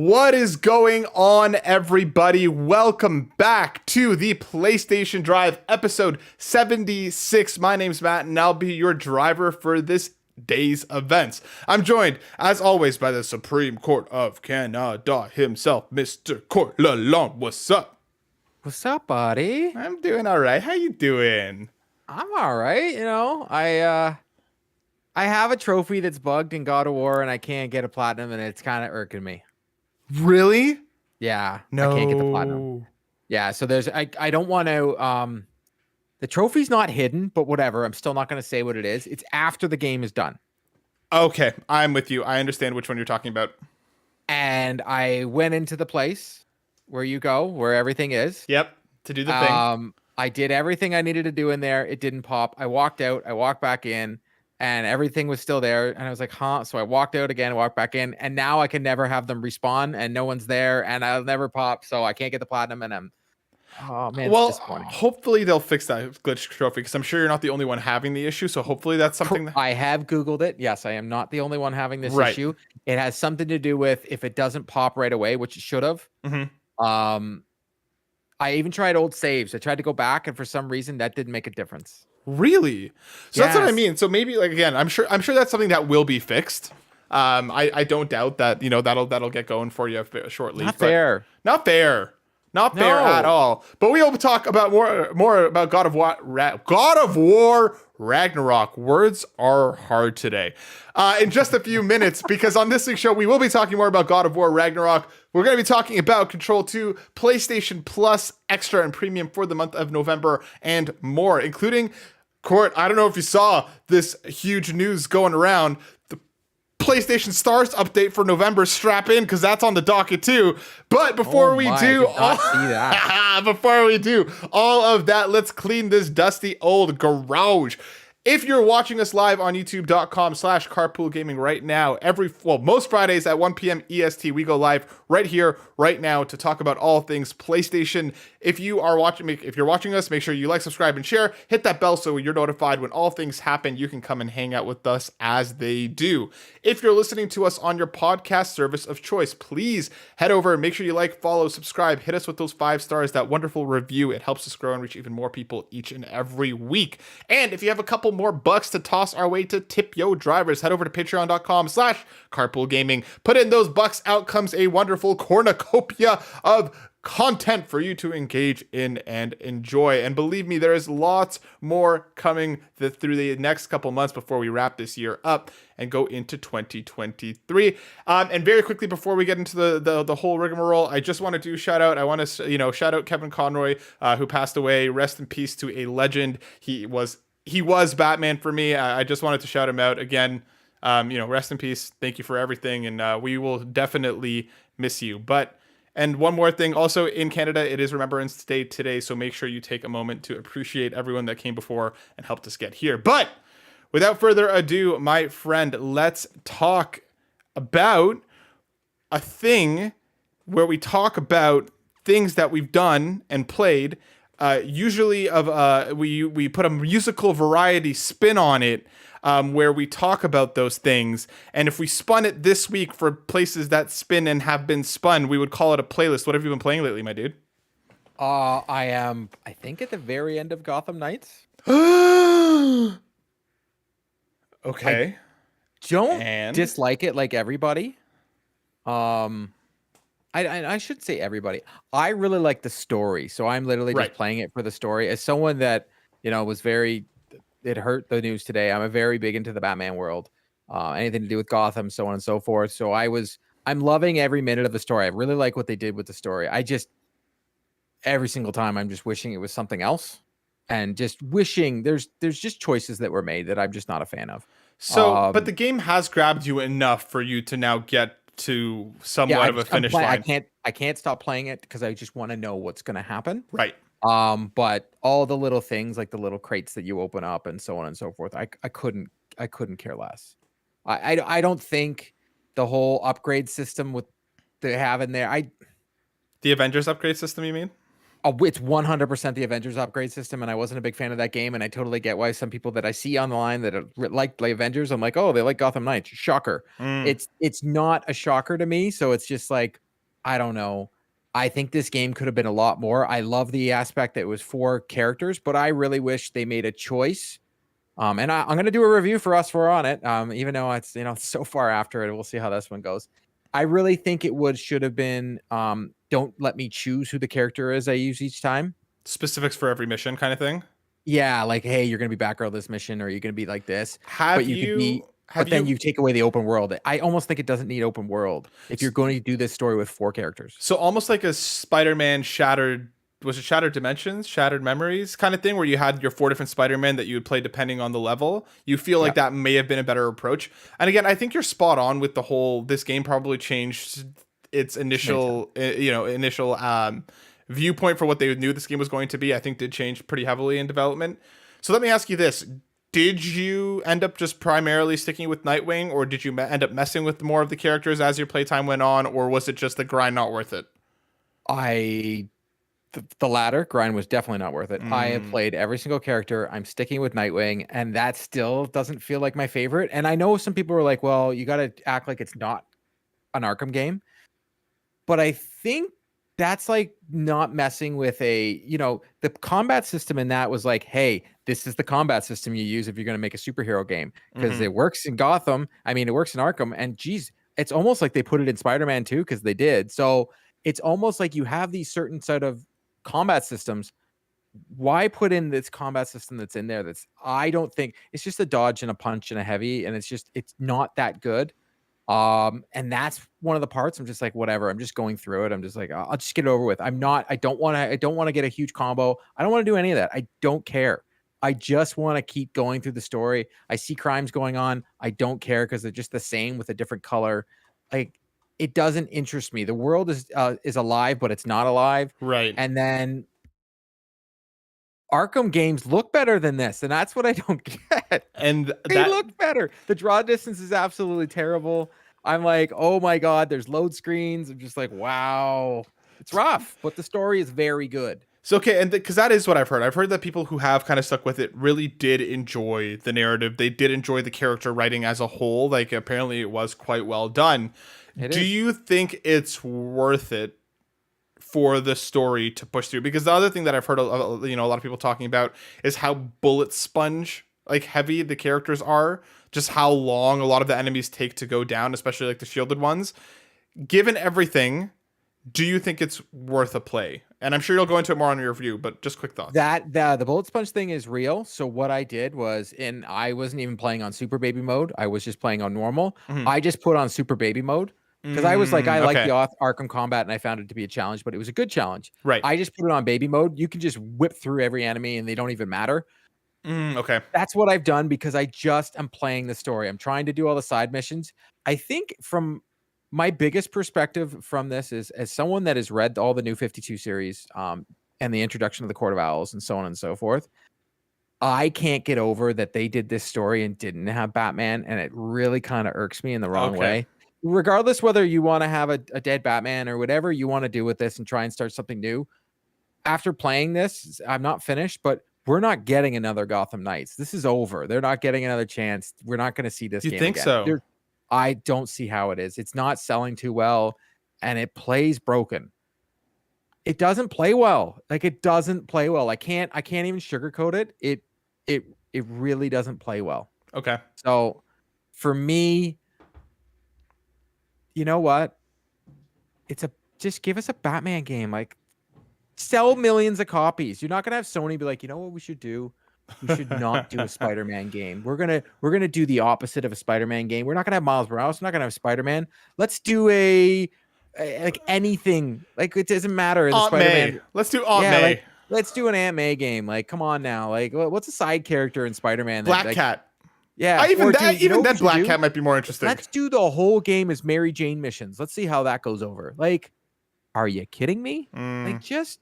What is going on, everybody? Welcome back to the PlayStation Drive episode 76. My name's Matt, and I'll be your driver for this day's events. I'm joined, as always, by the Supreme Court of Canada himself, Mr. Court Lalonde. What's up? What's up, buddy? I'm doing all right. How you doing? I'm all right. I have a trophy that's bugged in God of War, and I can't get a platinum, and it's kind of irking me. Really? Yeah, No. I can't get the platinum. Yeah, so I don't want to. The trophy's not hidden, but whatever. I'm still not going to say what it is. It's after the game is done. Okay, I'm with you. I understand which one you're talking about. And I went into the place where you go, where everything is. Yep, to do the thing. I did everything I needed to do in there. It didn't pop. I walked out. I walked back in. And everything was still there. And I was like, huh? So I walked out again, walked back in. And now I can never have them respawn and no one's there. And I'll never pop. So I can't get the platinum. And oh man, well, it's disappointing. Hopefully they'll fix that glitch trophy because I'm sure you're not the only one having the issue. So hopefully that's something that... I have Googled it. Yes, I am not the only one having this issue. It has something to do with if it doesn't pop right away, which it should have. Mm-hmm. I even tried old saves. I tried to go back, and for some reason that didn't make a difference. Really? So yes. That's what I mean. So maybe, like, again, I'm sure that's something that will be fixed. I don't doubt that, that'll get going for you shortly. Not fair at all. But we will talk about more about God of War Ragnarok. Words are hard today. In just a few minutes, because on this week's show we will be talking more about God of War Ragnarok. We're going to be talking about Control 2, PlayStation Plus Extra and Premium for the month of November, and more, including Court. I don't know if you saw this huge news going around. The PlayStation Stars update for November. Strap in, because that's on the docket too. But before we do all of that, let's clean this dusty old garage. If you're watching us live on youtube.com/Carpool Gaming right now, most Fridays at 1 p.m. EST, we go live right here, right now, to talk about all things PlayStation. If you're watching us, make sure you like, subscribe, and share. Hit that bell so you're notified when all things happen. You can come and hang out with us as they do. If you're listening to us on your podcast service of choice, please head over and make sure you like, follow, subscribe, hit us with those 5 stars, that wonderful review. It helps us grow and reach even more people each and every week. And if you have a couple more bucks to toss our way to tip yo drivers, head over to patreon.com/Carpool Gaming. Put in those bucks, out comes a wonderful cornucopia of content for you to engage in and enjoy. And believe me, there is lots more coming through the next couple months before we wrap this year up and go into 2023. And very quickly, before we get into the whole rigmarole, I just want to do shout out. I want to shout out Kevin Conroy, who passed away. Rest in peace to a legend. He was Batman for me. I just wanted to shout him out again. Rest in peace. Thank you for everything. And we will definitely miss you. And one more thing, also in Canada, it is Remembrance Day today. So make sure you take a moment to appreciate everyone that came before and helped us get here. But without further ado, my friend, let's talk about a thing where we talk about things that we've done and played. Usually we put a musical variety spin on it, where we talk about those things. And if we spun it this week for places that spin and have been spun, we would call it a playlist. What have you been playing lately, my dude? I am, I think, at the very end of Gotham Knights. Okay. I don't dislike it like everybody. I should say everybody. I really like the story, so I'm literally just playing it for the story. As someone that was it hurt the news today. I'm very big into the Batman world, anything to do with Gotham, so on and so forth. So I'm loving every minute of the story. I really like what they did with the story. Every single time I'm just wishing it was something else, and just wishing there's just choices that were made that I'm just not a fan of. So, but the game has grabbed you enough for you to now get to somewhat of a finish line. I can't stop playing it because I just want to know what's going to happen. Right. But all the little things, like the little crates that you open up and so on and so forth, I couldn't care less. I don't think the whole upgrade system with they have in there. The Avengers upgrade system, you mean? Oh, it's 100% the Avengers upgrade system, and I wasn't a big fan of that game, and I totally get why some people that I see on the line that are like Avengers, I'm like, oh, they like Gotham Knights. Shocker. It's not a shocker to me, so it's just like, I don't know. I think this game could have been a lot more. I love the aspect that it was 4 characters, but I really wish they made a choice. And I'm going to do a review for us. We're on it. Even though it's, so far after it, we'll see how this one goes. I really think it should have been, don't let me choose who the character is I use each time. Specifics for every mission kind of thing. Yeah, like, hey, you're going to be Batgirl this mission, or you're going to be like this. Have But you could be, have then you you take away the open world. I almost think it doesn't need open world if you're going to do this story with 4 characters. So almost like a Spider-Man Shattered Dimensions, Shattered Memories kind of thing, where you had your 4 different Spider-Man that you would play depending on the level. You feel like that may have been a better approach. And again, I think you're spot on with the whole, this game probably changed its initial viewpoint for what they knew this game was going to be. I think did change pretty heavily in development. So let me ask you this. Did you end up just primarily sticking with Nightwing, or did you end up messing with more of the characters as your playtime went on, or was it just the grind not worth it? The latter. Grind was definitely not worth it. I have played every single character. I'm sticking with Nightwing, and that still doesn't feel like my favorite. And I know some people are like, well, you got to act like it's not an Arkham game. But I think that's like not messing with the combat system in that was like, hey, this is the combat system you use if you're going to make a superhero game, because it works in Gotham. I mean, it works in Arkham, and geez, it's almost like they put it in Spider-Man too, because they did. So it's almost like you have these certain sort of combat systems. Why put in this combat system that's in there? I don't think it's just a dodge and a punch and a heavy, and it's not that good. And that's one of the parts I'm just like, whatever, I'm just going through it. I'm just like, I'll just get it over with. I don't want to get a huge combo. I don't want to do any of that. I don't care. I just want to keep going through the story. I see crimes going on. I don't care, because they're just the same with a different color. Like, it doesn't interest me. The world is alive, but it's not alive. Right. And then Arkham games look better than this, and that's what I don't get. And they look better. The draw distance is absolutely terrible. I'm like, oh my god, there's load screens. I'm just like, wow, it's rough, but the story is very good. So, okay, and because that is what I've heard. I've heard that people who have kind of stuck with it really did enjoy the narrative. They did enjoy the character writing as a whole. Like, apparently it was quite well done. Do you think it's worth it for the story to push through? Because the other thing that I've heard a lot of people talking about is how bullet sponge like heavy the characters are, just how long a lot of the enemies take to go down, especially like the shielded ones. Given everything, do you think it's worth a play? And I'm sure you'll go into it more on your review, but just quick thoughts. The bullet sponge thing is real. So what I did was, I wasn't even playing on super baby mode. I was just playing on normal. I just put on super baby mode, because I was like, I like the Arkham combat, and I found it to be a challenge, but it was a good challenge. Right. I just put it on baby mode. You can just whip through every enemy, and they don't even matter. Okay. That's what I've done, because I just am playing the story. I'm trying to do all the side missions. I think from my biggest perspective from this is, as someone that has read all the New 52 series, and the introduction of the Court of Owls and so on and so forth, I can't get over that they did this story and didn't have Batman, and it really kind of irks me in the wrong way. Regardless whether you want to have a dead Batman or whatever you want to do with this and try and start something new. After playing this, I'm not finished, but we're not getting another Gotham Knights. This is over. They're not getting another chance. We're not going to see this game think again. So? I don't see how it is. It's not selling too well, and it plays broken. It doesn't play well. Like, it doesn't play well. I can't even sugarcoat it. It really doesn't play well. Okay. So for me, you know what? Just give us a Batman game. Like, sell millions of copies. You're not gonna have Sony be like, you know what we should do? We should not do a Spider-Man game. We're gonna do the opposite of a Spider-Man game. We're not gonna have Miles Morales. We're not gonna have Spider-Man. Let's do like anything. Like, it doesn't matter. Aunt May. Let's do Aunt May. Like, let's do an Aunt May game. Like, come on now. Like, what's a side character in Spider-Man? Black Cat. Yeah, Even that Black Cat might be more interesting. Let's do the whole game as Mary Jane missions. Let's see how that goes over. Like, are you kidding me? Like, just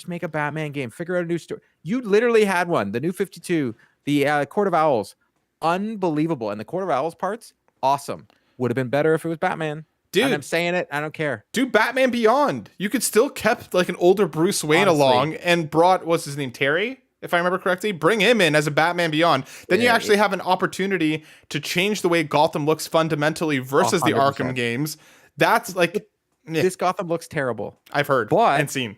make a Batman game. Figure out a new story. You literally had one. The New 52, the Court of Owls, unbelievable. And the Court of Owls parts, awesome. Would have been better if it was Batman. Dude, and I'm saying it. I don't care. Do Batman Beyond. You could still kept like an older Bruce Wayne along and brought, what's his name, Terry? If I remember correctly, bring him in as a Batman Beyond. Then you actually have an opportunity to change the way Gotham looks fundamentally versus 100%. The Arkham games. That's like, this Gotham looks terrible. I've heard But and seen.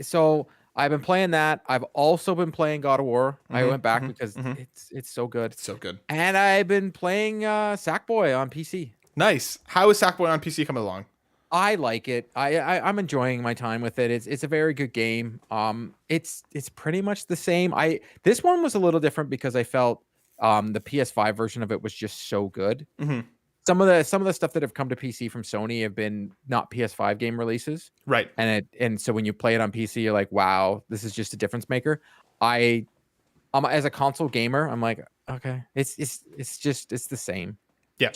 So I've been playing that. I've also been playing God of War. I went back because it's so good. It's so good. And I've been playing Sackboy on PC. Nice. How is Sackboy on PC coming along? I like it. I'm enjoying my time with it. It's a very good game. It's pretty much the same. This one was a little different because I felt the PS5 version of it was just so good. Some of the stuff that have come to PC from Sony have been not PS5 game releases. Right. And so when you play it on PC, you're like, wow, this is just a difference maker. As a console gamer, I'm like, okay, it's the same. Yeah.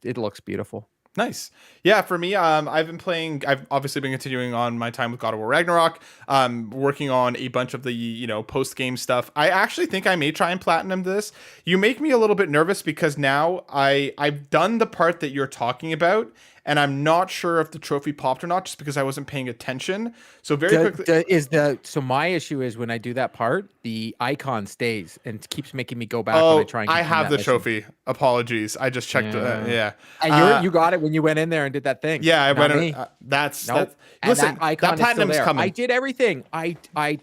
It looks beautiful. Nice. Yeah, for me, I've obviously been continuing on my time with God of War Ragnarok, working on a bunch of the, post-game stuff. I actually think I may try and platinum this. You make me a little bit nervous because now I've done the part that you're talking about, and I'm not sure if the trophy popped or not, just because I wasn't paying attention. So quickly, so my issue is when I do that part, the icon stays and keeps making me go back when I try and I have the trophy. Apologies, I just checked. Yeah, and you got it when you went in there and did that thing. Yeah, I went. Listen, that icon that platinum's coming. I did everything. I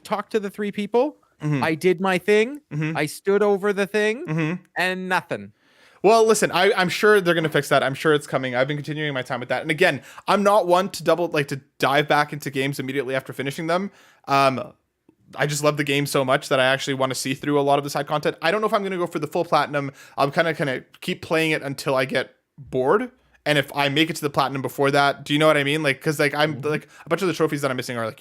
talked to the 3 people. I did my thing. I stood over the thing, and nothing. Well, listen, I'm sure they're going to fix that. I'm sure it's coming. I've been continuing my time with that. And again, I'm not one to to dive back into games immediately after finishing them. I just love the game so much that I actually want to see through a lot of the side content. I don't know if I'm going to go for the full platinum. I'm kind of keep playing it until I get bored. And if I make it to the platinum before that, do you know what I mean? Because I'm a bunch of the trophies that I'm missing are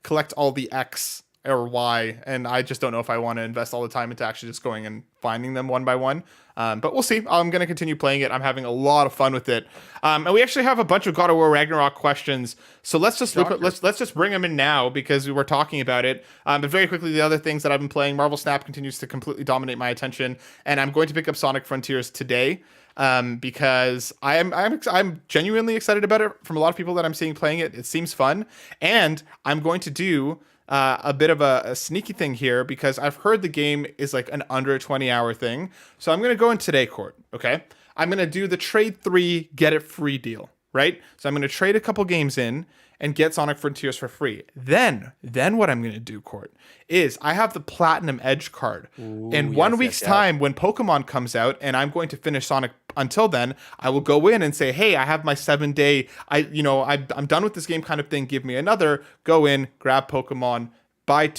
collect all the X or Y, and I just don't know if I want to invest all the time into actually just going and finding them one by one. But we'll see. I'm going to continue playing it. I'm having a lot of fun with it. And we actually have a bunch of God of War Ragnarok questions. So let's just let's just bring them in now because we were talking about it. But very quickly, the other things that I've been playing, Marvel Snap continues to completely dominate my attention, and I'm going to pick up Sonic Frontiers today. Because I'm genuinely excited about it. From a lot of people that I'm seeing playing it, it seems fun, and I'm going to do a bit of a sneaky thing here because I've heard the game is like an under 20-hour thing. So I'm going to go in today, Court. Okay, I'm going to do the trade 3, get it free deal. Right. So I'm going to trade a couple games in and get Sonic Frontiers for free. Then what I'm going to do, Court, is I have the Platinum Edge card. In 1 week's time, when Pokemon comes out and I'm going to finish Sonic, until then, I will go in and say, hey, I have my 7-day, I'm done with this game kind of thing. Give me another. Go in, grab Pokemon, buy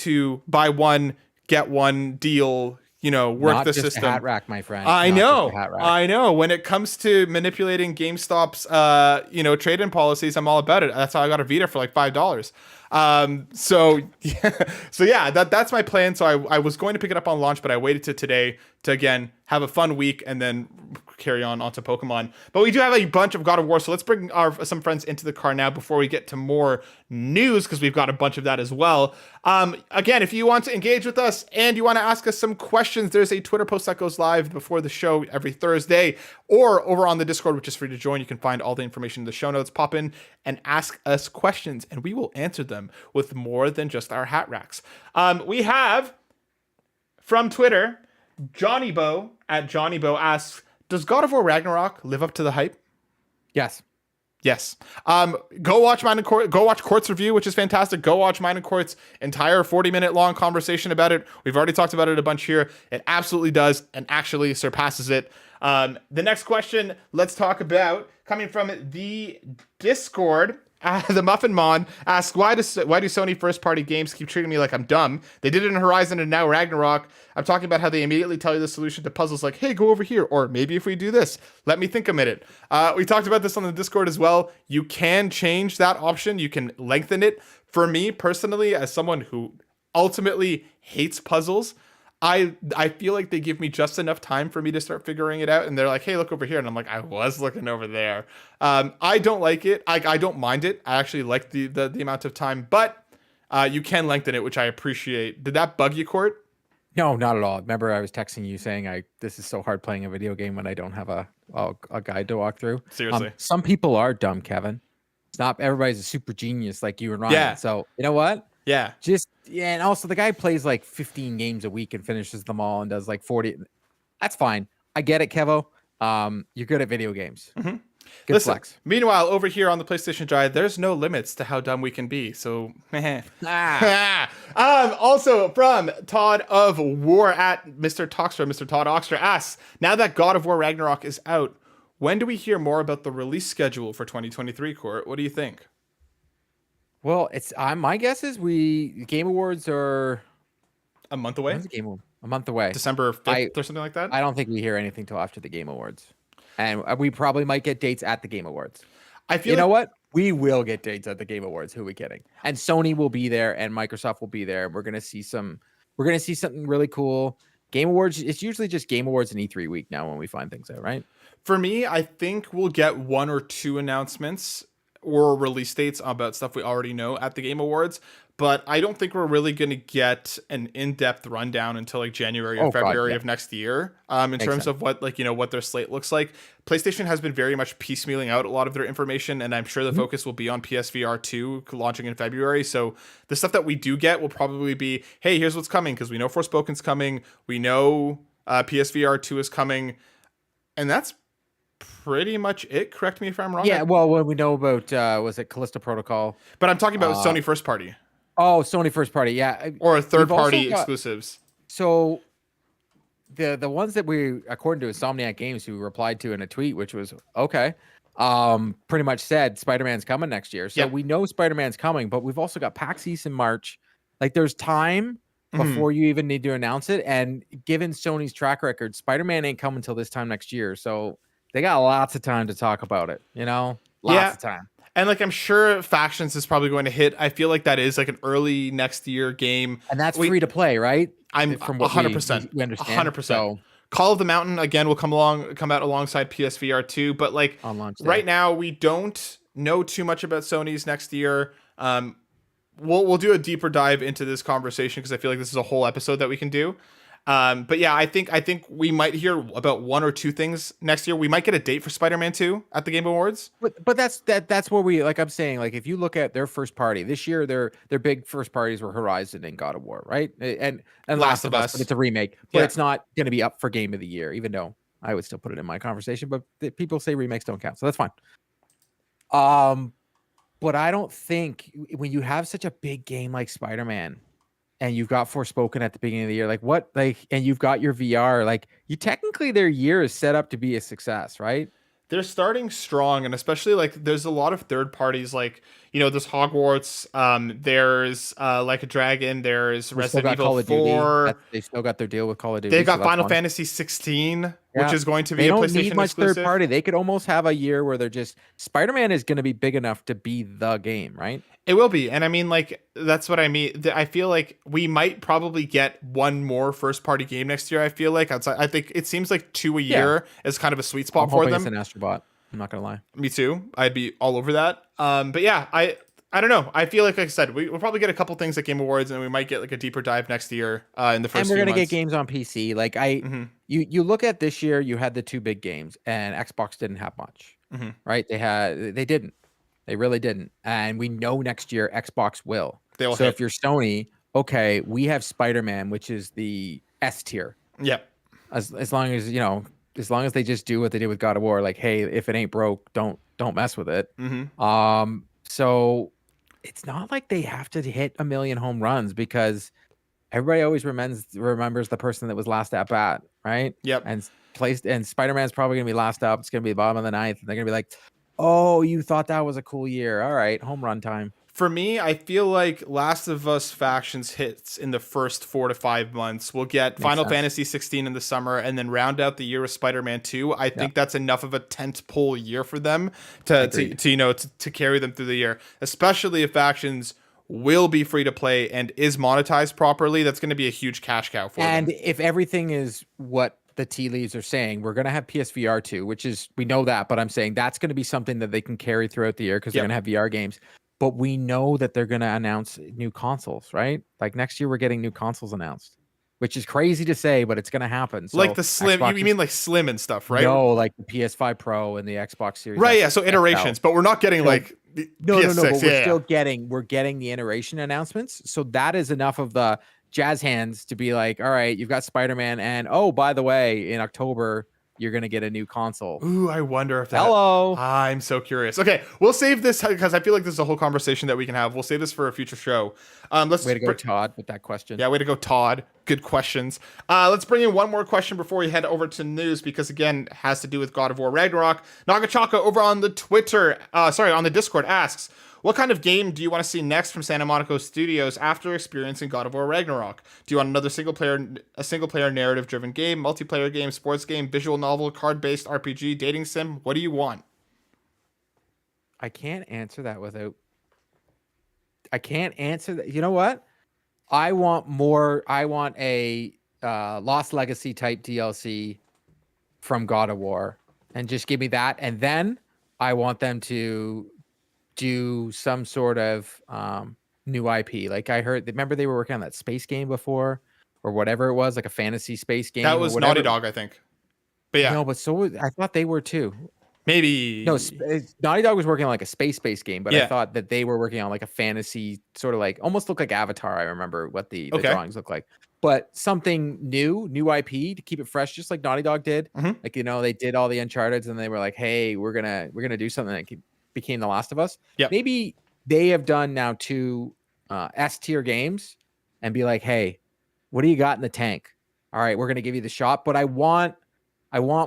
1, get 1 deal. Work Not the just system. A hat rack, my friend. I know. When it comes to manipulating GameStop's, trade-in policies, I'm all about it. That's how I got a Vita for like $5. That's my plan. So I was going to pick it up on launch, but I waited to today to again have a fun week and then carry on onto Pokemon. But we do have a bunch of God of War, so let's bring some friends into the car now before we get to more news, because we've got a bunch of that as well. Again, if you want to engage with us and you want to ask us some questions, there's a Twitter post that goes live before the show every Thursday, or over on the Discord, which is free to join. You can find all the information in the show notes. Pop in and ask us questions, and we will answer them with more than just our hat racks. We have from Twitter, Johnny Bo at Johnny Bo asks, does God of War Ragnarok live up to the hype? Yes. Go watch Court's review, which is fantastic. Go watch mine and Court's entire 40-minute long conversation about it. We've already talked about it a bunch here. It absolutely does and actually surpasses it. The next question, let's talk about, coming from the Discord. The Muffin Mon asks, why do Sony first-party games keep treating me like I'm dumb? They did it in Horizon and now Ragnarok. I'm talking about how they immediately tell you the solution to puzzles like, hey, go over here, or maybe if we do this, let me think a minute. We talked about this on the Discord as well. You can change that option. You can lengthen it. For me, personally, as someone who ultimately hates puzzles, I feel like they give me just enough time for me to start figuring it out. And they're like, hey, look over here. And I'm like, I was looking over there. I don't like it. I don't mind it. I actually like the amount of time, but you can lengthen it, which I appreciate. Did that bug you, Court? No, not at all. Remember, I was texting you saying this is so hard playing a video game when I don't have a guide to walk through. Seriously. Some people are dumb, Kevin. It's not everybody's a super genius like you and Ryan. Yeah. So you know what? Yeah. And also the guy plays like 15 games a week and finishes them all and does like 40. That's fine. I get it, Kevo. You're good at video games. Mm-hmm. Good flex. Meanwhile, over here on the PlayStation Drive, there's no limits to how dumb we can be. So, also from Todd of War at Mr. Toxtra, Mr. Todd Oxtra asks, now that God of War Ragnarok is out, when do we hear more about the release schedule for 2023, Court? What do you think? Well, it's my guess is Game Awards are a month away. When's the Game Awards? A month away. December 5th or something like that. I don't think we hear anything till after the Game Awards, and we probably might get dates at the Game Awards. I feel you know what? We will get dates at the Game Awards. Who are we kidding? And Sony will be there, and Microsoft will be there. We're gonna see something really cool. Game Awards. It's usually just Game Awards and E3 week now when we find things out, right? For me, I think we'll get 1 or 2 announcements or release dates about stuff we already know at the Game Awards, but I don't think we're really going to get an in-depth rundown until like January or February of next year. In terms of what what their slate looks like. PlayStation has been very much piecemealing out a lot of their information, and I'm sure the focus will be on PSVR 2 launching in February. So the stuff that we do get will probably be, hey, here's what's coming, because we know Forspoken's coming, we know PSVR 2 is coming, and that's pretty much it. Correct me if I'm wrong. Yeah, well, what we know about was it Callisto Protocol? But I'm talking about Sony first party. Oh, Sony first party, yeah. Or third party exclusives. So the ones that we, according to Insomniac Games, who replied to in a tweet, which was okay, pretty much said Spider-Man's coming next year. So we know Spider-Man's coming, but we've also got PAX East in March. Like, there's time before you even need to announce it. And given Sony's track record, Spider-Man ain't coming until this time next year. So they got lots of time to talk about it, Lots of time. And like, I'm sure Factions is probably going to hit. I feel like that is like an early next year game. And that's free to play, right? I'm from 100%. We understand. 100%. So, Call of the Mountain, again, will come out alongside PSVR 2. But like right now, we don't know too much about Sony's next year. We'll do a deeper dive into this conversation because I feel like this is a whole episode that we can do. But yeah, I think we might hear about 1 or 2 things next year. We might get a date for Spider-Man 2 at the Game Awards. But that's where we, like I'm saying, like if you look at their first party this year, their big first parties were Horizon and God of War, right? And Last of Us, but it's a remake, but it's not going to be up for Game of the Year, even though I would still put it in my conversation. But people say remakes don't count, so that's fine. But I don't think when you have such a big game like Spider-Man, and you've got Forspoken at the beginning of the year, and you've got your VR, technically their year is set up to be a success, right? They're starting strong, and especially there's a lot of third parties, there's Hogwarts, there's Like a Dragon, there's Resident Evil 4. They still got their deal with Call of Duty. They've got Final Fantasy 16, which is going to be a PlayStation exclusive. They don't need much third party. They could almost have a year where they're just Spider-Man is going to be big enough to be the game, right? It will be, and I mean, that's what I mean. I feel like we might probably get 1 more first-party game next year. I feel like I think it seems like 2 a year is kind of a sweet spot for them. It's an Astrobot. I'm not gonna lie. Me too. I'd be all over that. But yeah, I don't know. I feel like I said, we'll probably get a couple things at Game Awards, and we might get a deeper dive next year in the first. And we're gonna get games on PC. You look at this year, you had the 2 big games, and Xbox didn't have much, right? They didn't. They really didn't. And we know next year Xbox will. So if you're Sony, okay, we have Spider-Man, which is the S tier. Yep. As long as they just do what they did with God of War, hey, if it ain't broke, don't mess with it. So it's not like they have to hit 1 million home runs, because everybody always remembers the person that was last at bat, right? Yep. And Spider-Man's probably gonna be last up. It's gonna be the bottom of the 9th, and they're gonna be like, oh, you thought that was a cool year. All right, home run time. For me, I feel like Last of Us Factions hits in the first 4 to 5 months. We'll get Final Fantasy 16 in the summer, and then round out the year with Spider-Man 2. I think that's enough of a tent-pole year for them to carry them through the year, especially if Factions will be free to play and is monetized properly. That's going to be a huge cash cow for them. And if everything is what the tea leaves are saying, we're going to have PSVR 2, which is, we know that, but I'm saying that's going to be something that they can carry throughout the year, because they're going to have VR games. But we know that they're going to announce new consoles, right? Next year we're getting new consoles announced, which is crazy to say, but it's going to happen. So the Slim, you mean Slim and stuff, right? No, the PS5 Pro and the Xbox Series. Right, yeah, so iterations, but we're not getting PS6. But we're getting the iteration announcements. So that is enough of the jazz hands to be like, all right, you've got Spider-Man, and oh, by the way, in October you're gonna get a new console. Ooh, I wonder if that. Hello. I'm so curious. Okay, we'll save this because I feel like this is a whole conversation that we can have. We'll save this for a future show. Let's Way to go, Todd, with that question. Yeah, way to go, Todd. Good questions. Let's bring in one more question before we head over to news, because again, it has to do with God of War Ragnarok. Nagachaka over on the on the Discord asks, what kind of game do you want to see next from Santa Monica Studios after experiencing God of War Ragnarok? Do you want another single player narrative driven game, multiplayer game, sports game, visual novel, card based RPG, dating sim? What do you want? I can't answer that without. I can't answer that. You know what? I want more. I want a Lost Legacy type DLC from God of War, and just give me that. And then I want them to do some sort of new IP. Like I heard, remember they were working on that space game before, or whatever it was, like a fantasy space game. That was Naughty Dog, I think. But yeah, no, but I thought they were too. Maybe no. Naughty Dog was working on like a space game, but I thought that they were working on like a fantasy sort of like almost looked like Avatar. I remember what the drawings look like, but something new IP to keep it fresh, just like Naughty Dog did. Mm-hmm. Like they did all the Uncharted, and they were like, "Hey, we're gonna do something that became The Last of Us." Yeah, maybe they have done now 2 S tier games, and be like, "Hey, what do you got in the tank? All right, we're gonna give you the shot, but I want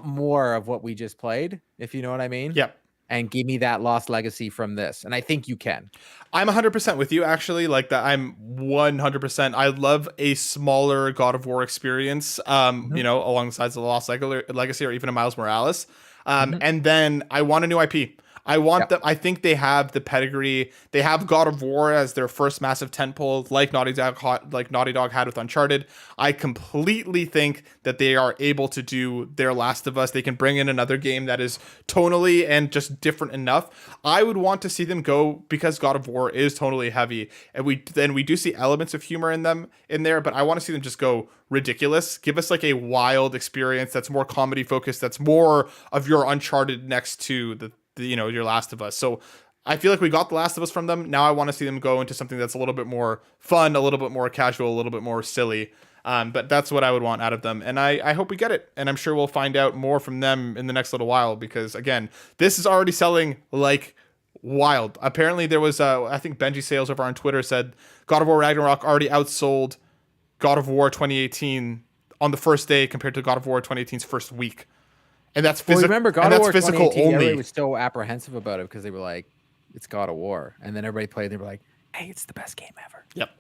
more of what we just played, if you know what I mean." Yep. And give me that Lost Legacy from this. And I think you can. I'm 100% with you, actually. Like that, I'm 100%. I love a smaller God of War experience, alongside the Lost Legacy or even a Miles Morales. And then I want a new IP. I want them. I think they have the pedigree. They have God of War as their first massive tentpole, like Naughty Dog had with Uncharted. I completely think that they are able to do their Last of Us. They can bring in another game that is tonally and just different enough. I would want to see them go, because God of War is tonally heavy, and we do see elements of humor in there, but I want to see them just go ridiculous. Give us like a wild experience that's more comedy focused, that's more of your Uncharted next to your Last of Us. So I feel like we got The Last of Us from them. Now I want to see them go into something that's a little bit more fun, a little bit more casual, a little bit more silly. But that's what I would want out of them. And I hope we get it. And I'm sure we'll find out more from them in the next little while, because again, this is already selling like wild. Apparently there was, I think Benji Sales over on Twitter said God of War Ragnarok already outsold God of War 2018 on the first day compared to God of War 2018's first week. And that's physical. Remember, God of War physical only. Everybody was so apprehensive about it because they were like, "It's God of War," and then everybody played. They were like, "Hey, it's the best game ever." Yep.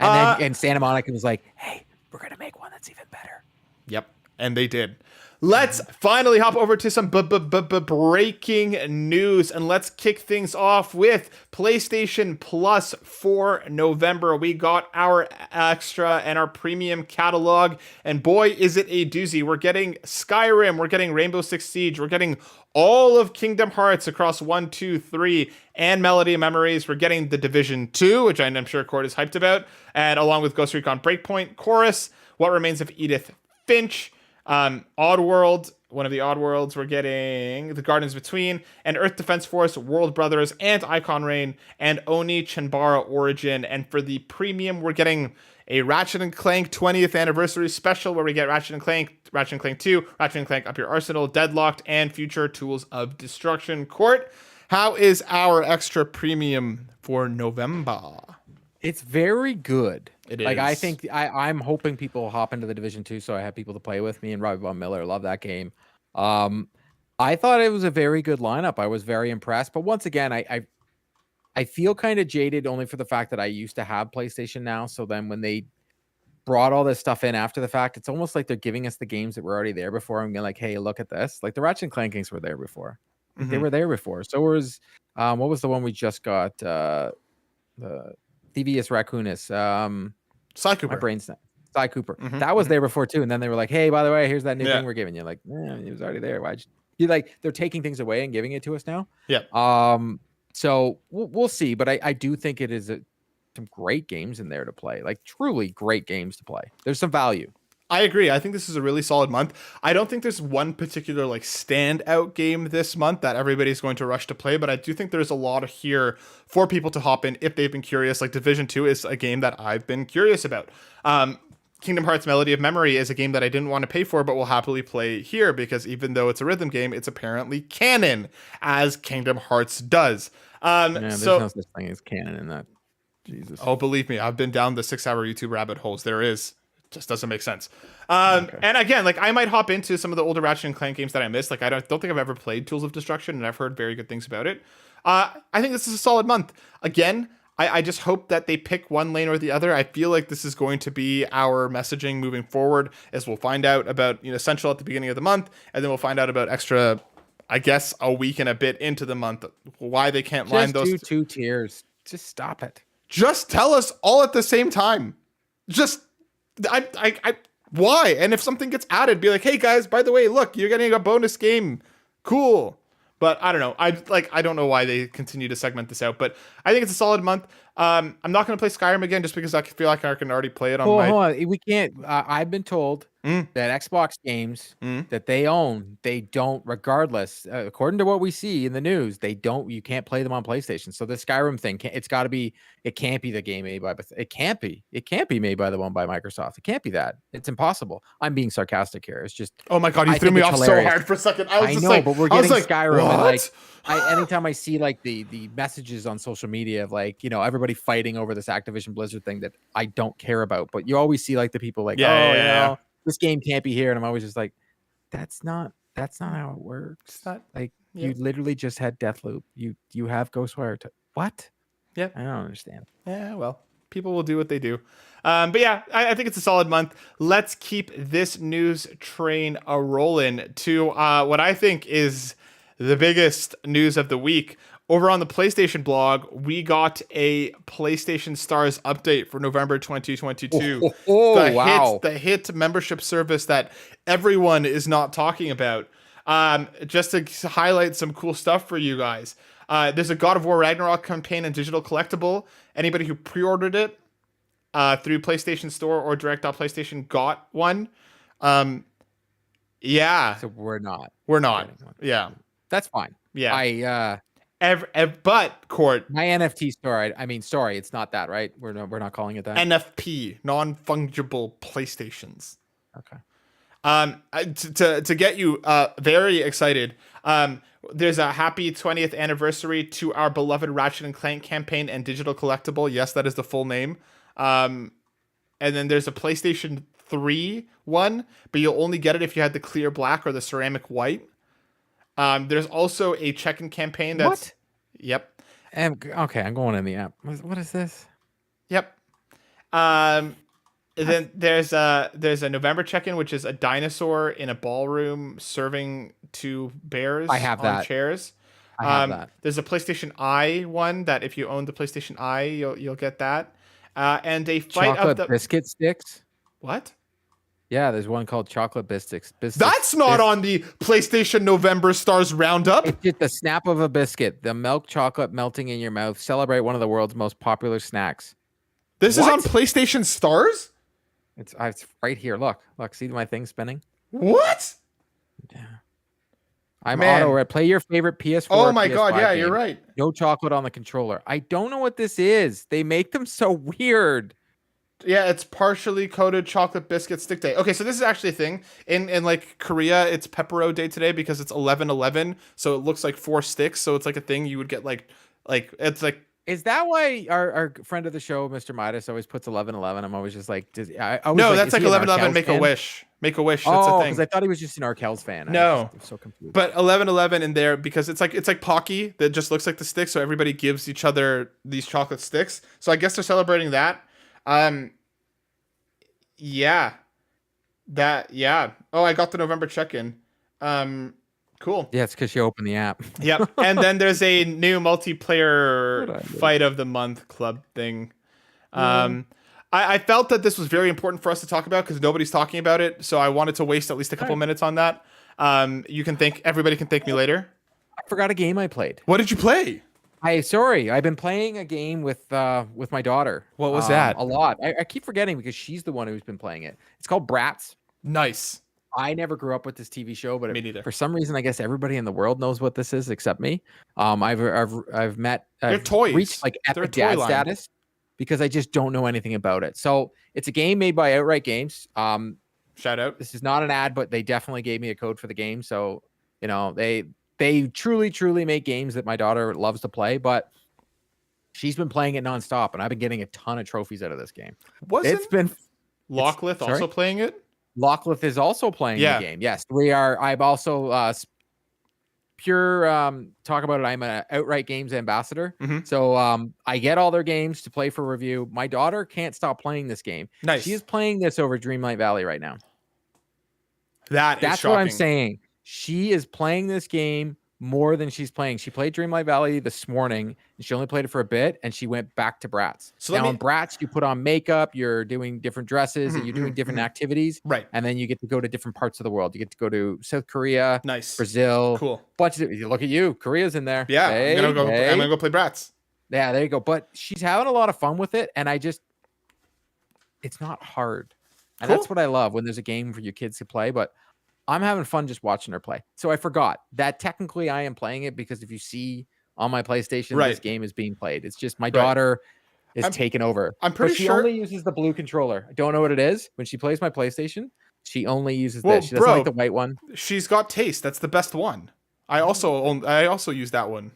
And Santa Monica was like, "Hey, we're gonna make one that's even better." Yep. And they did. Let's finally hop over to some breaking news, and let's kick things off with PlayStation Plus for November. We got our extra and our premium catalog, and boy, is it a doozy. We're getting Skyrim, we're getting Rainbow Six Siege, we're getting all of Kingdom Hearts across 1, 2, 3, and Melody of Memories. We're getting The Division 2, which I'm sure Cord is hyped about, and along with Ghost Recon Breakpoint, Chorus, What Remains of Edith Finch, Oddworld, one of the Oddworlds, we're getting The Gardens Between, and Earth Defense Force, World Brothers, and Icon Rain, and Oni Chanbara Origin. And for the premium, we're getting a Ratchet & Clank 20th Anniversary Special, where we get Ratchet & Clank 2, Ratchet & Clank Up Your Arsenal, Deadlocked, and Future Tools of Destruction. Court, how is our extra premium for November? It's very good. It is. Like, I think I'm hoping people hop into the Division 2, so I have people to play with me. And Robbie Von Miller, love that game. I thought it was a very good lineup. I was very impressed. But once again, I feel kind of jaded only for the fact that I used to have PlayStation Now. So then when they brought all this stuff in after the fact, it's almost like they're giving us the games that were already there before. I'm like, hey, look at this. Like the Ratchet and Clank games were there before. Mm-hmm. They were there before. So was what was the one we just got? The Devious Raccoonus. Cy Cooper. My brain's not. Cy Cooper. Mm-hmm, that was there before too. And then they were like, hey, by the way, here's that new thing we're giving you. Like, it was already there. Why'd you like, they're taking things away and giving it to us now. Yeah. So we'll see. But I do think it is some great games in there to play. Like truly great games to play. There's some value. I agree. I think this is a really solid month. I don't think there's one particular like standout game this month that everybody's going to rush to play, but I do think there's a lot here for people to hop in if they've been curious. Like Division 2 is a game that I've been curious about. Kingdom Hearts Melody of Memory is a game that I didn't want to pay for, but will happily play here because even though it's a rhythm game, it's apparently canon, as Kingdom Hearts does. There's no such thing as canon in that. Jesus. Oh, believe me, I've been down the 6-hour YouTube rabbit holes. There is. Just doesn't make sense. And again, like I might hop into some of the older Ratchet and Clank games that I missed. Like I don't think I've ever played Tools of Destruction, and I've heard very good things about it. I think this is a solid month. Again, I just hope that they pick one lane or the other. I feel like this is going to be our messaging moving forward, as we'll find out about Central at the beginning of the month, and then we'll find out about Extra, I guess, a week and a bit into the month, why they can't line those. Just do 2 tiers. Just stop it. Just tell us all at the same time. Just, why? And if something gets added, be like, hey guys, by the way, look, you're getting a bonus game. Cool. But I don't know. I don't know why they continue to segment this out, but I think it's a solid month. I'm not going to play Skyrim again just because I feel like I can already play it on my... Hold on. We can't. I've been told that Xbox games that they own, they don't, regardless, according to what we see in the news, you can't play them on PlayStation. So the Skyrim thing, it can't be the game made by, it can't be made by the one by Microsoft. It can't be that. It's impossible. I'm being sarcastic here. It's just, oh my God, you threw me off so hard for a second. I know, but we're getting Skyrim. What? And anytime I see like the messages on social media of like, everybody fighting over this Activision Blizzard thing that I don't care about, but you always see like the people like, this game can't be here. And I'm always just like, that's not how it works. It's not, like you literally just had Deathloop. You have Ghostwire. What? Yeah. I don't understand. Yeah, well, people will do what they do. But yeah, I think it's a solid month. Let's keep this news train a-rolling to what I think is the biggest news of the week. Over on the PlayStation blog, we got a PlayStation Stars update for November 2022. The hit membership service that everyone is not talking about. Just to highlight some cool stuff for you guys. There's a God of War Ragnarok campaign and digital collectible. Anybody who pre-ordered it through PlayStation Store or direct.PlayStation got one. Yeah. So we're not. Yeah. That's fine. Yeah. But Court, my NFT store. Sorry, it's not that, right? We're not calling it that. NFP, non-fungible PlayStations. Okay. To get you very excited, there's a happy 20th anniversary to our beloved Ratchet and Clank campaign and digital collectible. Yes, that is the full name. And then there's a PlayStation 3 one, but you'll only get it if you had the clear black or the ceramic white. There's also a check-in campaign that's... What? Yep. Okay, I'm going in the app. What is this? Yep. Then there's a November check-in, which is a dinosaur in a ballroom serving 2 bears on chairs. I have that. There's a PlayStation Eye one that if you own the PlayStation Eye, you'll get that. And a fight chocolate of the... biscuit sticks? What? Yeah, there's one called chocolate biscuits. That's not on the PlayStation November Stars Roundup. It's just the snap of a biscuit, the milk chocolate melting in your mouth. Celebrate one of the world's most popular snacks. This is on PlayStation Stars? It's right here. Look. See my thing spinning? What? Yeah. Auto. Play your favorite PS4. Oh my PS5 God! Yeah, game. you're right. No chocolate on the controller. I don't know what this is. They make them so weird. Yeah, it's partially coated chocolate biscuit stick day. Okay, so this is actually a thing. In like Korea, it's Pepero Day today because it's 11/11, so it looks like 4 sticks. So it's like a thing you would get like it's like. Is that why our friend of the show, Mr. Midas, always puts 11/11? I'm always just like, no, that's like 11/11. Make a wish. Make a wish. That's a thing. Because I thought he was just an Arkells fan. No, I'm so confused. But 11/11 in there because it's like Pocky that just looks like the stick. So everybody gives each other these chocolate sticks. So I guess they're celebrating that. Yeah. Oh, I got the November check-in. Cool. Yeah, it's because you open the app. Yep. And then there's a new multiplayer fight of the month club thing. I felt that this was very important for us to talk about because nobody's talking about it. So I wanted to waste at least a couple minutes on that. Everybody can thank me later. I forgot a game I played. What did you play? I've been playing a game with my daughter. What was that? A lot. I keep forgetting because she's the one who's been playing it. It's called Bratz. Nice. I never grew up with this TV show, but me neither. For some reason, I guess everybody in the world knows what this is except me. I've met. They're toys. Reached like epic dad status. because I just don't know anything about it. So it's a game made by Outright Games. Shout out. This is not an ad, but they definitely gave me a code for the game. So, you know, they truly make games that my daughter loves to play, but she's been playing it nonstop, and I've been getting a ton of trophies out of this game. It's been Locklith also playing it? Locklith is also playing the game. Yes, we are. I'm also talk about it. I'm an Outright Games ambassador. So I get all their games to play for review. My daughter can't stop playing this game. Nice. She is playing this over Dreamlight Valley right now. That's what I'm saying. She is playing this game more than she's playing. She played Dreamlight Valley this morning, and she only played it for a bit, and she went back to Bratz. So now in Bratz, you put on makeup, you're doing different dresses, and you're doing different activities. Right. And then you get to go to different parts of the world. You get to go to South Korea, Brazil. Cool. Bunch of, look at you. Korea's in there. Yeah. I'm gonna go play Bratz. Yeah, there you go. But she's having a lot of fun with it, and it's not hard. And that's what I love when there's a game for your kids to play, but I'm having fun just watching her play. So I forgot that technically I am playing it, because if you see on my PlayStation, this game is being played. It's just my daughter is taking over. I'm pretty sure she only uses the blue controller. I don't know what it is. When she plays my PlayStation, she only uses this. She doesn't like the white one. She's got taste. That's the best one. I also use that one.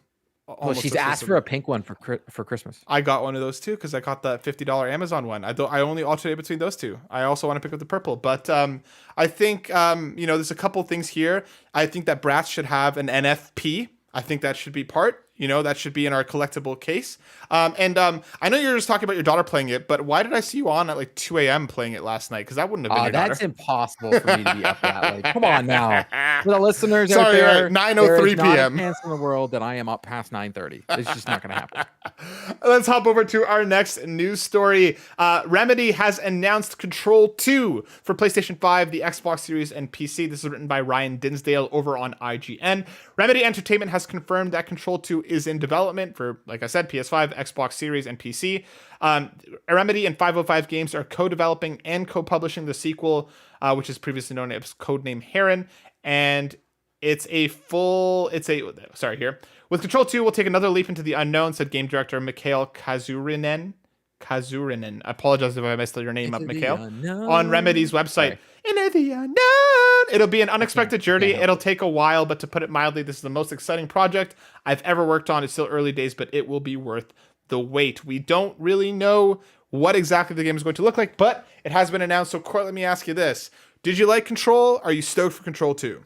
Well, she's asked for a pink one for Christmas. I got one of those too, because I got the $50 Amazon one. I only alternate between those two. I also want to pick up the purple, but I think there's a couple things here. I think that Bratz should have an NFP. I think that should be part. That should be in our collectible case. I know you're just talking about your daughter playing it, but why did I see you on at like 2 a.m. playing it last night? Because that wouldn't have been your daughter. That's impossible for me to be up that late. Come on now. For the listeners out there, 9:03 p.m. Not a chance in the world that I am up past 9:30. It's just not going to happen. Let's hop over to our next news story. Remedy has announced Control 2 for PlayStation 5, the Xbox Series, and PC. This is written by Ryan Dinsdale over on IGN. Remedy Entertainment has confirmed that Control 2 is in development for, like I said, PS5, Xbox Series, and PC. Remedy and 505 Games are co-developing and co-publishing the sequel, which is previously known as codename Heron, and with Control 2, we'll take another leap into the unknown, said game director Mikhail Kazurinen. I apologize if I messed your name up, Mikhail. On Remedy's website. Into the unknown. It'll be an unexpected journey. It'll take a while, but to put it mildly, this is the most exciting project I've ever worked on. It's still early days, but it will be worth the wait. We don't really know what exactly the game is going to look like, but it has been announced. So, Court, let me ask you this. Did you like Control? Are you stoked for Control 2?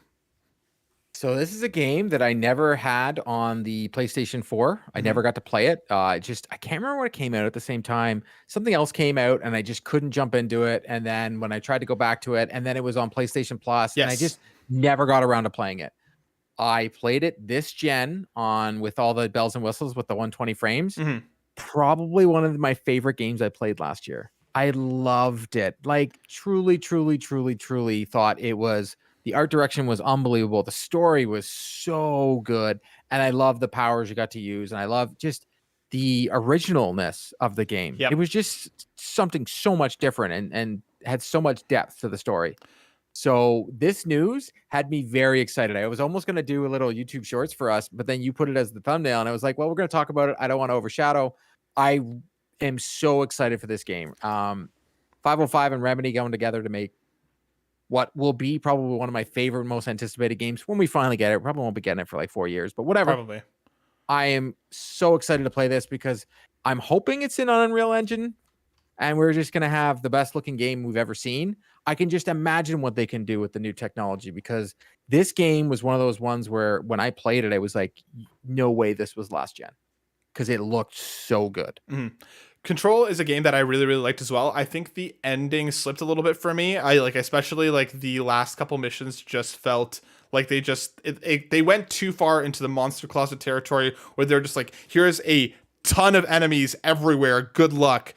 So this is a game that I never had on the PlayStation 4. I never got to play it. I can't remember when it came out at the same time. Something else came out and I just couldn't jump into it. And then when I tried to go back to it, and then it was on PlayStation Plus, and I just never got around to playing it. I played it this gen with all the bells and whistles with the 120 frames. Probably one of my favorite games I played last year. I loved it. Like truly thought it was. The art direction was unbelievable. The story was so good. And I love the powers you got to use. And I love just the originalness of the game. It was just something so much different and had so much depth to the story. So this news had me very excited. I was almost going to do a little YouTube shorts for us, but then you put it as the thumbnail. And I was like, well, we're going to talk about it. I don't want to overshadow. I am so excited for this game. 505 and Remedy going together to make what will be probably one of my favorite, most anticipated games when we finally get it. Probably won't be getting it for like 4 years, but whatever. Probably. I am so excited to play this because I'm hoping it's in an Unreal Engine and we're just going to have the best looking game we've ever seen. I can just imagine what they can do with the new technology, because this game was one of those ones where when I played it, I was like, no way this was last gen, because it looked so good. Control is a game that I really liked as well. I think the ending slipped a little bit for me. Especially like the last couple missions just felt like they went too far into the monster closet territory, where they're just like, here's a ton of enemies everywhere. Good luck.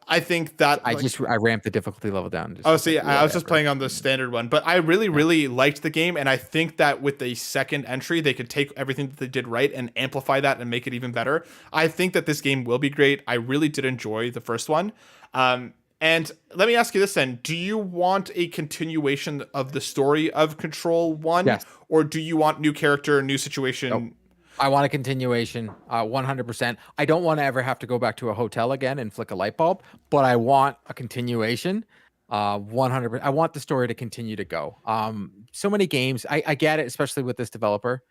I think that I ramped the difficulty level down. I was just playing on the standard one, but I really liked the game, and I think that with the second entry, they could take everything that they did right and amplify that and make it even better. I think that this game will be great. I really did enjoy the first one. And let me ask you this then. Do you want a continuation of the story of Control 1? Yes. Or do you want new character, new situation? I want a continuation, 100%. I don't want to ever have to go back to a hotel again and flick a light bulb, but I want a continuation, 100%. I want the story to continue to go. So many games, I get it, especially with this developer.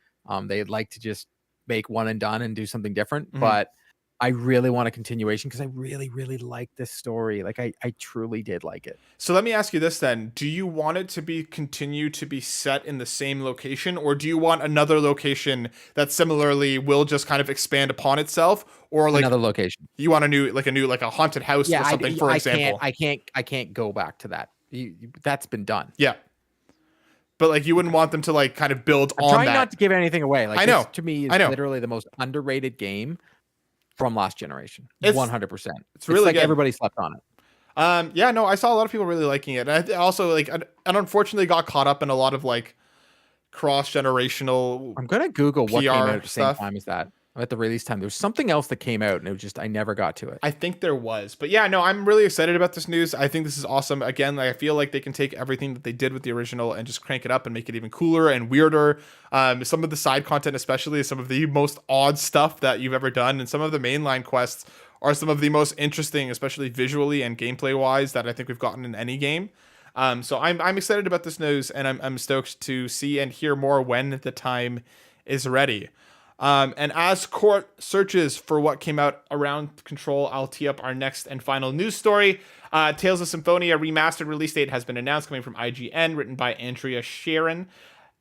They'd like to just make one and done and do something different, but I really want a continuation because I really, really like this story. Like I truly did like it. So let me ask you this then. Do you want it to be continue to be set in the same location, or do you want another location that similarly will just kind of expand upon itself? Or like another location. You want like a haunted house or something, for example. I can't go back to that. That's been done. Yeah. But like you wouldn't want them to like kind of build on that. Trying not to give anything away. Like I know. This, to me, is literally the most underrated game from last generation. 100%. It's really like good. Everybody slept on it. Yeah, no, I saw a lot of people really liking it. And I also like, and unfortunately got caught up in a lot of like cross-generational. I'm gonna Google what PR came out at the same stuff. time as that. At the release time, there was something else that came out, and it was just I never got to it. I think there was, but yeah, no, I'm really excited about this news. I think this is awesome. Again, like, I feel like they can take everything that they did with the original and just crank it up and make it even cooler and weirder. Some of the side content, especially, is some of the most odd stuff that you've ever done, and some of the mainline quests are some of the most interesting, especially visually and gameplay wise, that I think we've gotten in any game. So I'm excited about this news, and I'm stoked to see and hear more when the time is ready. And as Court searches for what came out around Control, I'll tee up our next and final news story. Tales of Symphonia Remastered release date has been announced, coming from IGN, written by Andrea Sharon.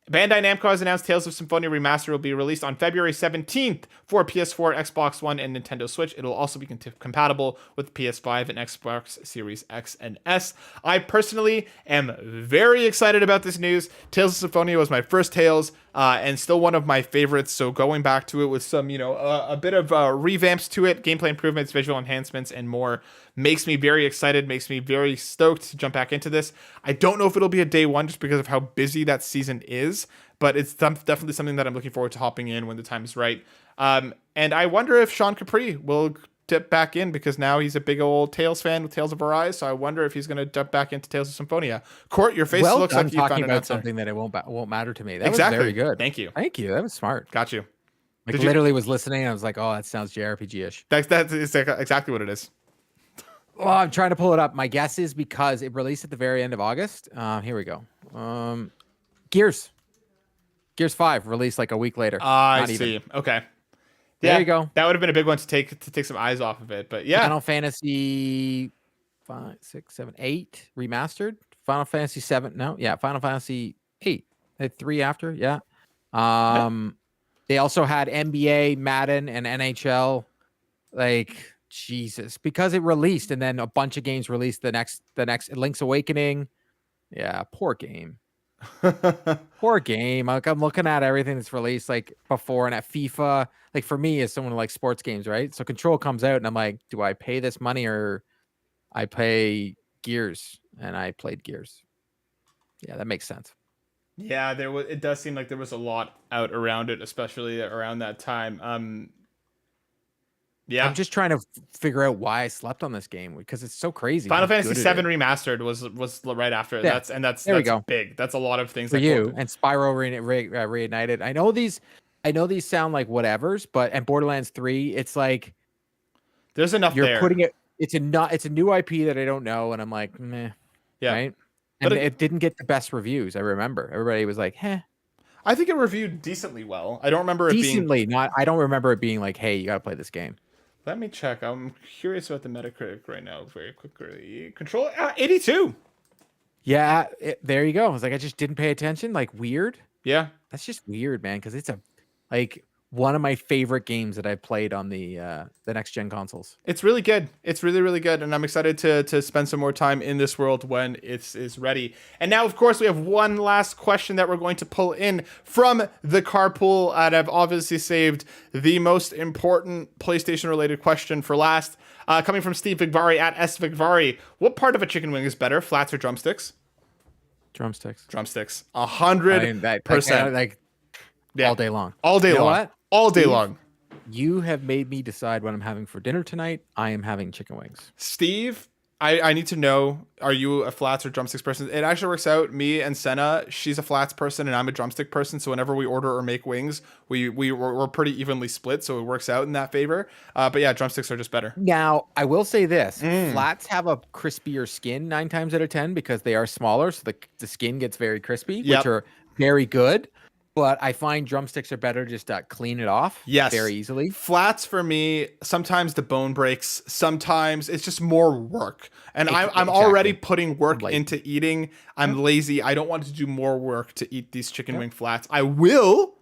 Bandai Namco has announced Tales of Symphonia Remastered will be released on February 17th for PS4, Xbox One, and Nintendo Switch. It'll also be compatible with PS5 and Xbox Series X and S. I personally am very excited about this news. Tales of Symphonia was my first Tales, and still one of my favorites, so going back to it with some, a bit of revamps to it, gameplay improvements, visual enhancements, and more, makes me very excited, makes me very stoked to jump back into this. I don't know if it'll be a day one just because of how busy that season is, but it's definitely something that I'm looking forward to hopping in when the time is right. And I wonder if Sean Capri will dip back in, because now he's a big old Tales fan with Tales of Arise, so I wonder if he's going to jump back into Tales of Symphonia. Court, your face looks like you found about something that it won't matter to me. That exactly. was very good. Thank you. That was smart. Got you. Like literally was listening, and I was like, oh, that sounds JRPG-ish. That's exactly what it is. Well, I'm trying to pull it up. My guess is because it released at the very end of August. Here we go. Gears 5 released like a week later. I see. Okay. There you go. That would have been a big one to take some eyes off of it. But yeah. Final Fantasy 5, 6, 7, 8 remastered. Final Fantasy 7. No, yeah. Final Fantasy 8. They had 3 after. Yeah. They also had NBA, Madden, and NHL. Like, Jesus, because it released, and then a bunch of games released the next Link's Awakening. Yeah, poor game. Poor game. Like, I'm looking at everything that's released like before, and at FIFA, like for me as someone who likes sports games, right? So Control comes out and I'm like, do I pay this money or I pay Gears? And I played Gears. Yeah, that makes sense. Yeah, it does seem like there was a lot out around it, especially around that time. Yeah, I'm just trying to figure out why I slept on this game, because it's so crazy. Final Fantasy 7 Remastered was right after. Yeah. That's big. That's a lot of things for you. And Spyro Reignited. I know these sound like whatevers, and Borderlands 3, it's like there's enough. You're putting it. It's a new IP that I don't know, and I'm like, meh. Yeah. Right. And it didn't get the best reviews. I remember everybody was like, "Heh." I think it reviewed decently well. I don't remember I don't remember it being like, "Hey, you got to play this game." Let me check. I'm curious about the Metacritic right now, very quickly. Control 82. Yeah, there you go. I was like, I just didn't pay attention. Like, weird. Yeah, that's just weird, man. Because it's one of my favorite games that I've played on the next gen consoles. It's really good. It's really, really good, and I'm excited to spend some more time in this world when it is ready. And now, of course, we have one last question that we're going to pull in from the Carpool, and I've obviously saved the most important PlayStation-related question for last, coming from Steve Vigvari at S Vigvari. What part of a chicken wing is better, flats or drumsticks? Drumsticks. 100%. Yeah. All day long. All day long. What? All day long. You have made me decide what I'm having for dinner tonight. I am having chicken wings. Steve, I need to know, are you a flats or drumsticks person? It actually works out. Me and Senna, she's a flats person and I'm a drumstick person. So whenever we order or make wings, we're pretty evenly split. So it works out in that favor. But yeah, drumsticks are just better. Now, I will say this. Flats have a crispier skin 9 times out of 10 because they are smaller. So the skin gets very crispy, which are very good. But I find drumsticks are better just to clean it off very easily. Flats for me, sometimes the bone breaks. Sometimes it's just more work. And I'm already putting work into eating. I'm lazy. I don't want to do more work to eat these chicken wing flats. I will,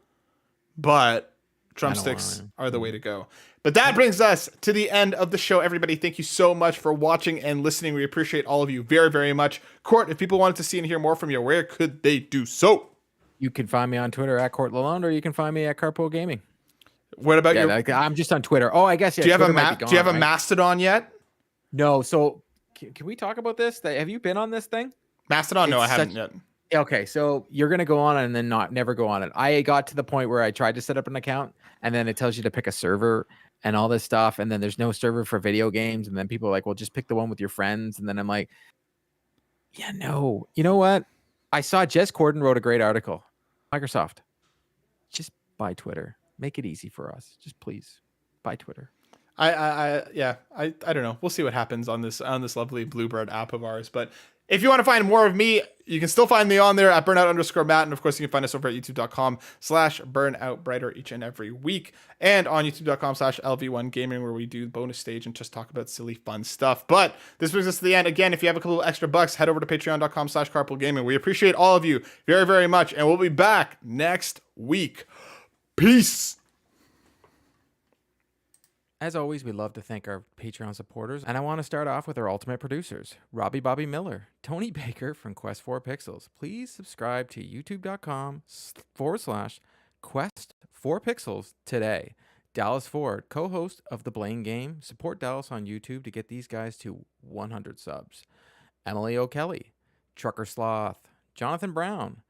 but drumsticks are the way to go. But that brings us to the end of the show, everybody. Thank you so much for watching and listening. We appreciate all of you very, very much. Court, if people wanted to see and hear more from you, where could they do so? You can find me on Twitter at Court Lalonde, or you can find me at Carpool Gaming. What about you? I'm just on Twitter. Oh, I guess. Yeah, do you have a Mastodon yet? No. So can we talk about this? Have you been on this thing? Mastodon? No, I haven't yet. Okay, so you're gonna go on and then never go on it. I got to the point where I tried to set up an account, and then it tells you to pick a server and all this stuff, and then there's no server for video games, and then people are like, well, just pick the one with your friends, and then I'm like, yeah, no. You know what? I saw Jess Corden wrote a great article. Microsoft, just buy Twitter. Make it easy for us. Just please buy Twitter. I don't know. We'll see what happens on this lovely Bluebird app of ours. But if you want to find more of me, you can still find me on there at burnout_Matt. And of course, you can find us over at youtube.com/burnoutbrighter each and every week. And on youtube.com/LV1gaming, where we do bonus stage and just talk about silly, fun stuff. But this brings us to the end. Again, if you have a couple extra bucks, head over to patreon.com/carpoolgaming. We appreciate all of you very, very much. And we'll be back next week. Peace. As always, we love to thank our Patreon supporters, and I want to start off with our ultimate producers, Robbie Bobby Miller, Tony Baker from Quest 4 Pixels. Please subscribe to youtube.com/Quest 4 Pixels today. Dallas Ford, co-host of The Blaine Game. Support Dallas on YouTube to get these guys to 100 subs. Emily O'Kelly, Trucker Sloth, Jonathan Brown.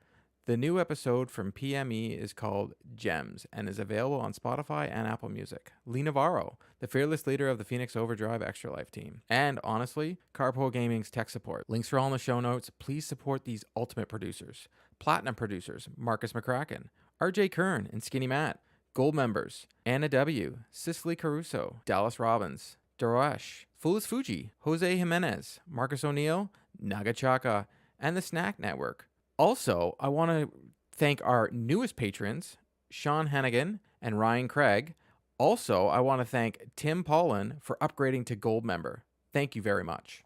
The new episode from PME is called Gems and is available on Spotify and Apple Music. Lee Navarro, the fearless leader of the Phoenix Overdrive Extra Life team. And honestly, Carpool Gaming's tech support. Links are all in the show notes. Please support these ultimate producers. Platinum producers, Marcus McCracken, RJ Kern and Skinny Matt. Gold members, Anna W., Cicely Caruso, Dallas Robbins, Daresh, Foolish Fuji, Jose Jimenez, Marcus O'Neill, Nagachaka, and the Snack Network. Also, I want to thank our newest patrons, Sean Hannigan and Ryan Craig. Also, I want to thank Tim Paulin for upgrading to Gold member. Thank you very much.